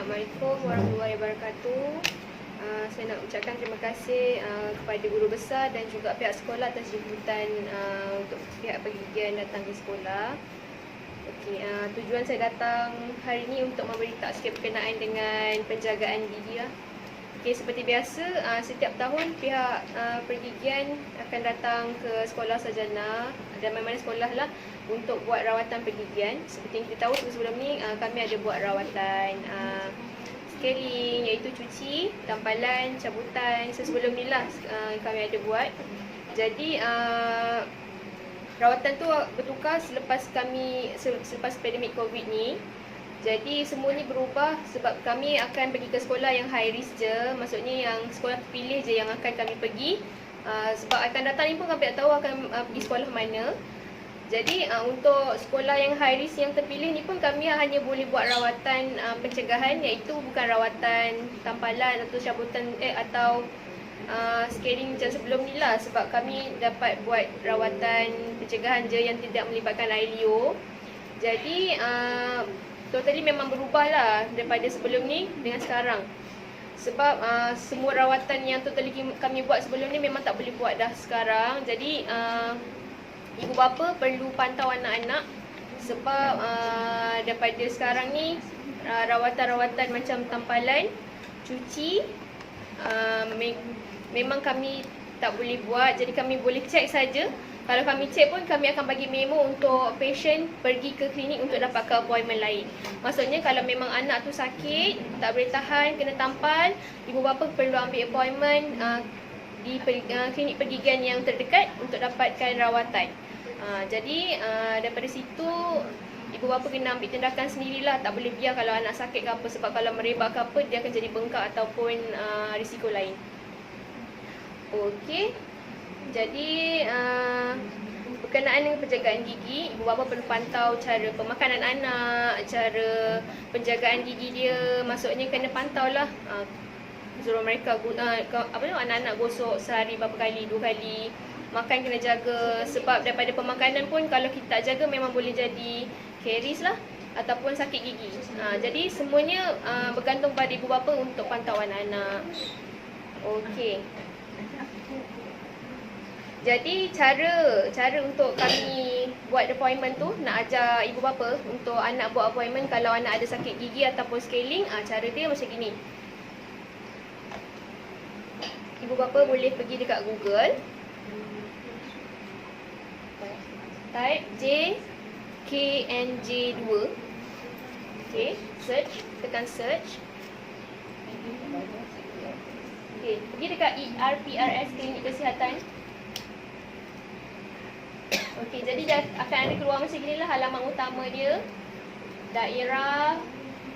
Assalamualaikum warahmatullahi wabarakatuh. Saya nak ucapkan terima kasih kepada guru besar dan juga pihak sekolah atas jemputan untuk pihak pergigian datang ke sekolah. Tujuan saya datang hari ini untuk memberitahu sikit berkenaan dengan penjagaan gigi lah. Seperti biasa, setiap tahun pihak pergigian akan datang ke sekolah sarjana dan mana-mana sekolah lah untuk buat rawatan pergigian. Seperti yang kita tahu sebelum ni kami ada buat rawatan scaling, iaitu cuci, tampalan, cabutan. Sebelum ni lah kami ada buat. Jadi rawatan tu bertukar selepas pandemik COVID ni. Jadi semua ni berubah sebab kami akan pergi ke sekolah yang high risk je. Maksudnya yang sekolah terpilih je yang akan kami pergi. Sebab akan datang ni pun kami tak tahu akan pergi sekolah mana. Jadi untuk sekolah yang high risk yang terpilih ni pun kami hanya boleh buat rawatan pencegahan, iaitu bukan rawatan tampalan atau cabutan atau scaling macam sebelum ni lah. Sebab kami dapat buat rawatan pencegahan je yang tidak melibatkan air liur. Jadi totally memang berubah lah daripada sebelum ni dengan sekarang. Sebab semua rawatan yang totally kami buat sebelum ni memang tak boleh buat dah sekarang. Jadi ibu bapa perlu pantau anak-anak. Sebab daripada sekarang ni rawatan-rawatan macam tampalan, cuci memang kami tak boleh buat. Jadi kami boleh cek saja. Kalau kami cek pun kami akan bagi memo untuk patient pergi ke klinik untuk dapatkan appointment lain. Maksudnya kalau memang anak tu sakit, tak boleh tahan, kena tampal, ibu bapa perlu ambil appointment di klinik pergigian yang terdekat untuk dapatkan rawatan. Jadi daripada situ ibu bapa kena ambil tindakan sendirilah. Tak boleh biar kalau anak sakit ke apa. Sebab kalau merebak ke apa, dia akan jadi bengkak ataupun risiko lain. Okey. Jadi berkenaan dengan penjagaan gigi, ibu bapa perlu pantau cara pemakanan anak, cara penjagaan gigi dia. Maksudnya kena pantau lah. Suruh mereka anak-anak gosok sehari berapa kali, 2 kali. Makan kena jaga. Sebab daripada pemakanan pun kalau kita tak jaga memang boleh jadi caries lah ataupun sakit gigi. Jadi semuanya bergantung pada ibu bapa untuk pantau anak-anak. Okey. Jadi cara untuk kami buat appointment tu, nak ajar ibu bapa untuk anak buat appointment kalau anak ada sakit gigi ataupun scaling, cara dia macam gini. Ibu bapa boleh pergi dekat Google, type JKNJ2. Okey, search, tekan search. Okey, pergi dekat ERPRS Klinik Kesihatan. Okey, jadi dia akan ada keluar macam gini lah halaman utama dia. Daerah,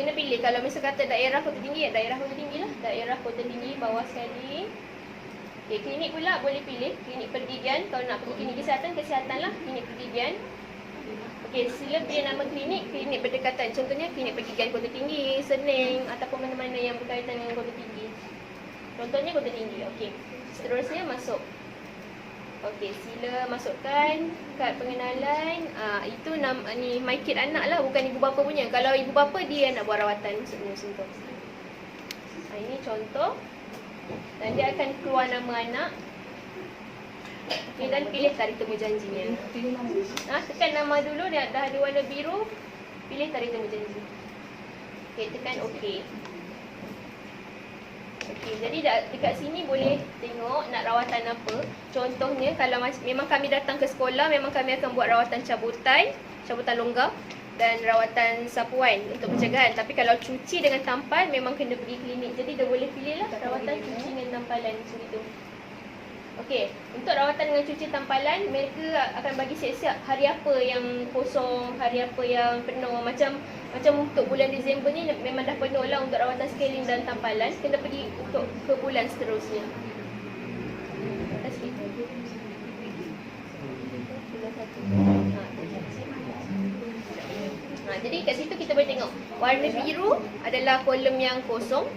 kena pilih. Kalau misal kata daerah Kota Tinggi, daerah Kota Tinggi lah. Daerah Kota Tinggi, bawah sekali. Okey, klinik pula boleh pilih klinik pergigian. Kalau nak pergi klinik kesihatan lah, klinik pergigian. Okey, sila pilih nama klinik berdekatan. Contohnya klinik pergigian Kota Tinggi, Sening ataupun mana-mana yang berkaitan dengan Kota Tinggi. Contohnya Kota Tinggi. Okey, seterusnya masuk. Okey, sila masukkan kad pengenalan. Itu ni my kid anak lah, bukan ibu bapa punya. Kalau ibu bapa dia nak buat rawatan maksudnya macam tu. Ini contoh. Dan dia akan keluar nama anak. Okey, dan pilih tarikh temu janjinya. Tekan nama dulu, dia dah ada warna biru. Pilih tarikh temu janji. Okey, tekan okey. Okey, jadi dekat sini boleh tengok nak rawatan apa. Contohnya kalau memang kami datang ke sekolah, memang kami akan buat rawatan cabutan longgar dan rawatan sapuan untuk pencegahan. Tapi kalau cuci dengan tampal memang kena pergi klinik. Jadi dia boleh pilih lah rawatan cuci dengan tampalan macam itu. Okey, untuk rawatan dengan cuci tampalan, mereka akan bagi siap-siap hari apa yang kosong, hari apa yang penuh. Macam untuk bulan Disember ni memang dah penuh lah untuk rawatan scaling dan tampalan. Kena pergi untuk ke bulan seterusnya. Jadi kat situ kita boleh tengok warna biru adalah kolom yang kosong.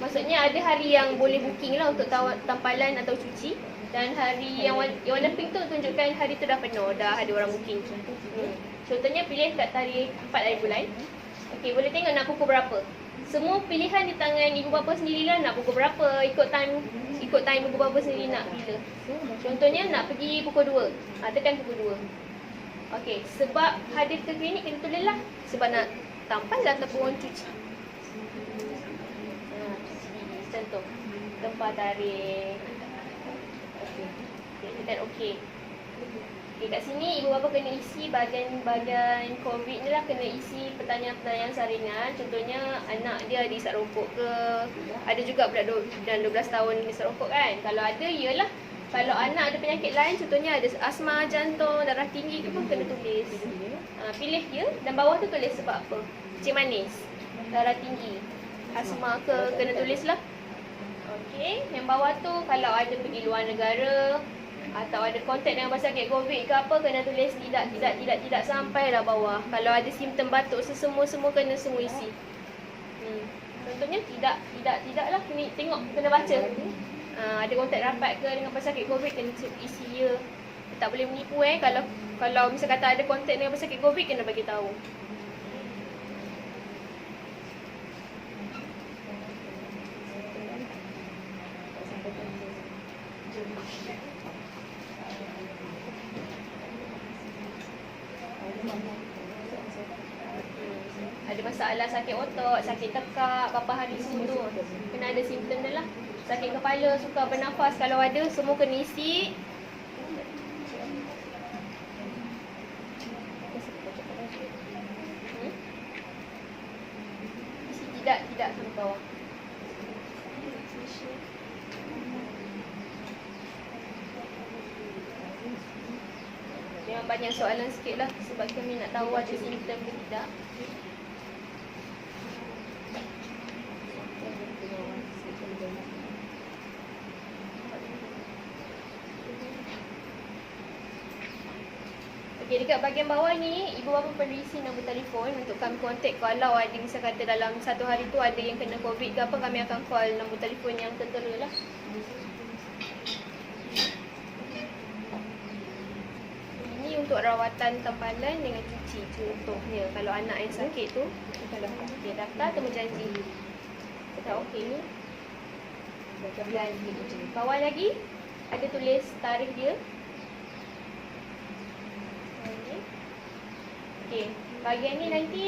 Maksudnya ada hari yang boleh booking lah untuk tampalan atau cuci. Dan hari yang warna pink tu tunjukkan hari tu dah penuh, dah ada orang booking. Contohnya pilih kat tarikh 4 hari bulan. Okey, boleh tengok nak pukul berapa. Semua pilihan di tangan ibu bapa sendirilah nak pukul berapa, ikut time ibu bapa sendiri nak bila. Contohnya nak pergi pukul 2, tekan pukul 2. Okey, sebab hadir ke klinik kena tulis lah. Sebab nak tampal ataupun cuci. Cuci gigi, contoh. Tempah tarik. Okey. Dan okey. Okey, kat sini ibu bapa kena isi bahagian COVID ni lah, kena isi pertanyaan-pertanyaan saringan. Contohnya anak dia ada isap rokok ke, ada juga budak dan 12 tahun isap rokok kan. Kalau ada, iyalah. Kalau anak ada penyakit lain, contohnya ada asma, jantung, darah tinggi ke pun kena tulis. Pilih je, dan bawah tu tulis sebab apa. Kencing manis, darah tinggi, asma ke, kena tulis lah. Okey, yang bawah tu kalau ada pergi luar negara atau ada kontak dengan pesakit COVID ke apa, kena tulis tidak sampailah bawah. Kalau ada simptom batuk semua kena semua isi. Contohnya tidak lah, kena tengok, kena baca. Ada kontak rapat ke dengan pesakit COVID, kena isi ya. Tak boleh menipu kalau misal kata ada kontak dengan pesakit COVID, kena bagi tahu. Ada masalah sakit otot, sakit tekak, berapa hari semua tu kena ada simptom dia lah. Sakit kepala, sukar bernafas, kalau ada semua kena isi. Isi tidak sampai bawah. Memang banyak soalan sikit lah sebab kami nak tahu ada simptom ke tidak. Okey, dekat bahagian bawah ni, ibu bapa perlu isi nombor telefon untuk kami kontak. Kalau ada misal kata dalam satu hari tu ada yang kena COVID ke apa, kami akan call nombor telefon yang tertera lah. Ini untuk rawatan tempalan dengan cuci contohnya. Kalau anak yang sakit tu, okay, daftar temu janji. Kita okey ni. Bawah lagi ada tulis tarikh dia. Okey, bahagian ni nanti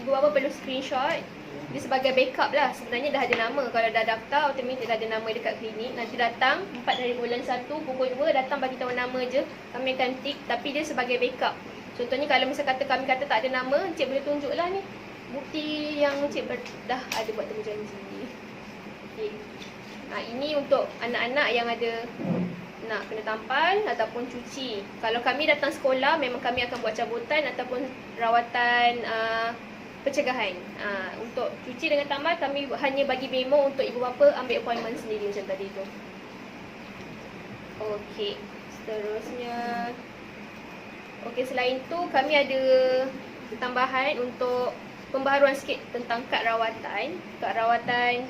ibu bapa perlu screenshot. Dia sebagai backup lah. Sebenarnya dah ada nama. Kalau dah daftar, automatik dah ada nama dekat klinik. Nanti datang 4 hari bulan 1 pukul 2, datang bagi tahu nama je. Kami akan tick, tapi dia sebagai backup. Contohnya kalau misal kami kata tak ada nama, encik boleh tunjuk lah ni bukti yang encik dah ada buat temu janji. Okey. Ini untuk anak-anak yang ada nak kena tampal ataupun cuci. Kalau kami datang sekolah, memang kami akan buat cabutan ataupun rawatan pencegahan. Untuk cuci dengan tampal, kami hanya bagi memo untuk ibu bapa ambil appointment sendiri macam tadi tu. Okey, seterusnya. Okey, selain tu kami ada tambahan untuk pembaharuan sikit tentang kad rawatan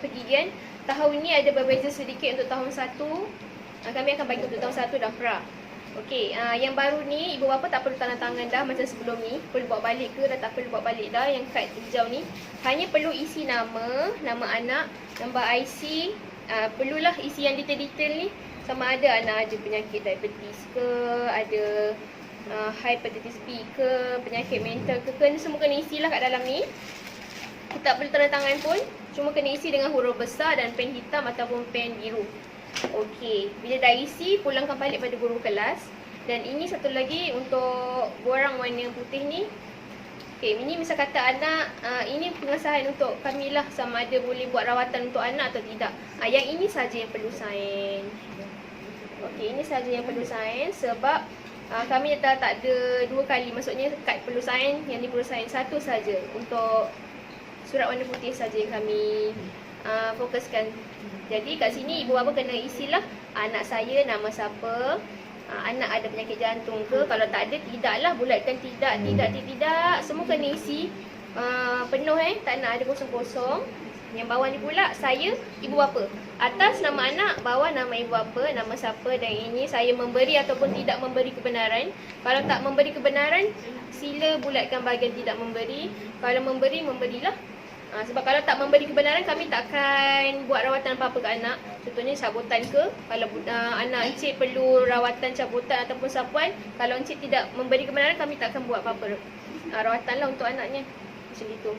pergigian. Tahun ni ada berbeza sedikit untuk tahun 1. Kami akan bagi untuk tahun 1 dan pra. Okey, yang baru ni ibu bapa tak perlu tanda tangan dah macam sebelum ni. Perlu bawa balik ke dah tak perlu bawa balik dah yang kad hijau ni. Hanya perlu isi nama anak, nombor IC, perlulah isi yang detail-detail ni. Sama ada anak ada penyakit diabetes ke, ada hepatitis B ke, penyakit mental ke, semua kena isilah kat dalam ni. Kita tak perlu tanda tangan pun, cuma kena isi dengan huruf besar dan pen hitam ataupun pen biru. Okey, bila dah isi, pulangkan balik pada guru kelas. Dan ini satu lagi untuk borang warna putih ni. Okey, ini misal kata anak, ini pengesahan untuk kami lah sama ada boleh buat rawatan untuk anak atau tidak. Yang ini saja yang perlu sign. Okey, ini saja yang perlu sign sebab kami dah tak ada 2 kali. Maksudnya kad perlu sign, yang ni perlu sign satu saja. Untuk surat warna putih saja yang kami fokuskan. Jadi kat sini ibu bapa kena isilah anak saya nama siapa, anak ada penyakit jantung ke. Kalau tak ada, tidaklah, bulatkan tidak. Semua kena isi penuh tak nak ada kosong-kosong. Yang bawah ni pula saya ibu bapa. Atas nama anak, bawah nama ibu bapa, nama siapa dan ini saya memberi ataupun tidak memberi kebenaran. Kalau tak memberi kebenaran, sila bulatkan bahagian tidak memberi. Kalau memberi, memberilah. Sebab kalau tak memberi kebenaran, kami tak akan buat rawatan apa-apa ke anak. Contohnya cabutan ke, kalau anak encik perlu rawatan cabutan ataupun sapuan, kalau encik tidak memberi kebenaran, kami tak akan buat apa-apa rawatan lah untuk anaknya. Macam itu.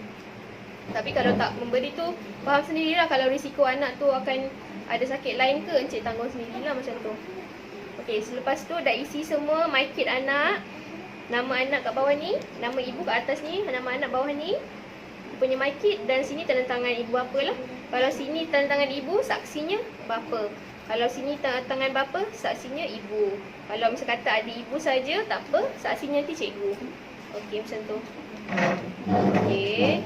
Tapi kalau tak memberi tu, faham sendirilah kalau risiko anak tu akan ada sakit lain ke, encik tanggung sendirilah macam tu. Okey, selepas tu dah isi semua my kit anak. Nama anak kat bawah ni, nama ibu kat atas ni, nama anak bawah ni punya my kit, dan sini tanda tangan ibu bapa lah. Kalau sini tanda tangan ibu, saksinya bapa. Kalau sini tanda tangan bapa, saksinya ibu. Kalau misal kata ada ibu saja, tak apa, saksinya nanti cikgu. Okey, macam tu. Okey.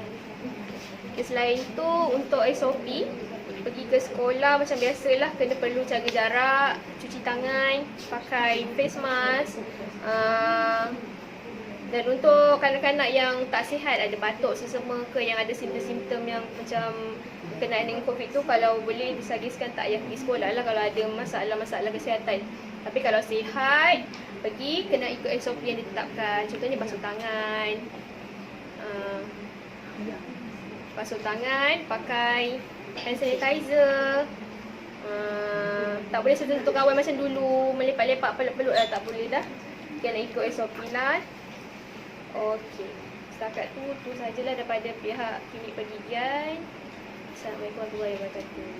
Okay, selain tu untuk SOP, pergi ke sekolah macam biasalah, kena perlu jaga jarak, cuci tangan, pakai face mask. Dan untuk kanak-kanak yang tak sihat, ada batuk, sesama ke, yang ada simptom-simptom yang macam berkenaan dengan COVID tu, kalau boleh disagiskan tak payah pergi sekolah lah kalau ada masalah-masalah kesihatan. Tapi kalau sihat, pergi kena ikut SOP yang ditetapkan. Contohnya basuh tangan, pakai hand sanitizer. Tak boleh sentuh kawan macam dulu, melepak-lepak peluk-peluk lah, tak boleh dah. Kena ikut SOP lah. Okey, setakat tu sajalah daripada pihak klinik pergigian. Assalamualaikum warahmatullahi wabarakatuh.